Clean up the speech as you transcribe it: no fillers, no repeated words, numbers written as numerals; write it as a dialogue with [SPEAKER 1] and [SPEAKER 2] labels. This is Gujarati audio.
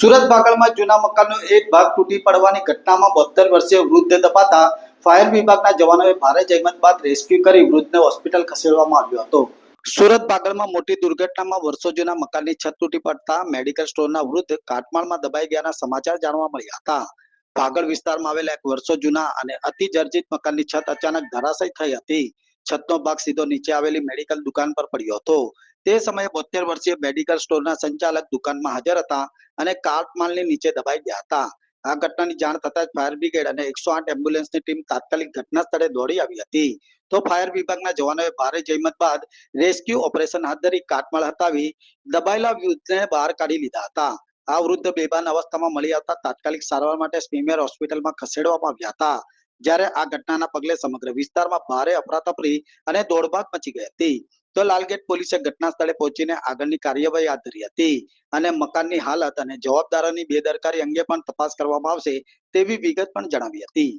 [SPEAKER 1] સુરત ભાગળમાં જૂના મકાનનો એક ભાગ તૂટી પડવાની ઘટનામાં 72 વર્ષીય વૃદ્ધ દબાતા ફાયર વિભાગના જવાનોએ ભારે જહેમત બાદ રેસ્ક્યુ કરી વૃદ્ધને હોસ્પિટલ ખસેડવામાં આવ્યો હતો. સુરત ભાગળમાં મોટી દુર્ઘટનામાં વર્ષો જૂના મકાનની છત તૂટી પડતા મેડિકલ સ્ટોરના વૃદ્ધ કાટમાળમાં દબાઈ ગયાના સમાચાર જાણવા મળ્યા હતા. ભાગળ વિસ્તારમાં આવેલા એક વર્ષો જૂના અને અતિ જર્જરિત મકાનની છત અચાનક ધરાશયી થઈ હતી. છતનો ભાગ સીધો નીચે આવેલી મેડિકલ દુકાન પર પડ્યો હતો. તે સમયે 72 વર્ષીય મેડિકલ સ્ટોરના સંચાલક દુકાનમાં હાજર હતા અને કાટમાળની નીચે દબાઈ ગયા હતા. આ ઘટનાની જાણ થતાં જ ફાયર બ્રિગેડ અને 108 એમ્બ્યુલન્સની ટીમ તાત્કાલિક ઘટના સ્થળે દોડી આવી હતી. તો ફાયર વિભાગના જવાનોએ ભારે જહેમત બાદ રેસ્ક્યુ ઓપરેશન હાથ ધરી કાટમાળ હટાવી દબાયેલા વૃદ્ધને બહાર કાઢી લીધા હતા. આ વૃદ્ધ બેભાન અવસ્થામાં મળી આવતા તાત્કાલિક સારવાર માટે સ્મીમેર હોસ્પિટલમાં ખસેડવામાં આવ્યા હતા. જ્યારે આ ઘટનાના પગલે સમગ્ર વિસ્તારમાં ભારે અફરાતફરી અને દોડભાગ મચી ગઈ હતી. તો લાલગેટ પોલીસે ઘટના સ્થળે પહોંચીને આગળની કાર્યવાહી હાથ ધરી હતી અને મકાનની હાલત અને જવાબદારોની બેદરકારી અંગે પણ તપાસ કરવામાં આવશે તેવી વિગત પણ જણાવી હતી.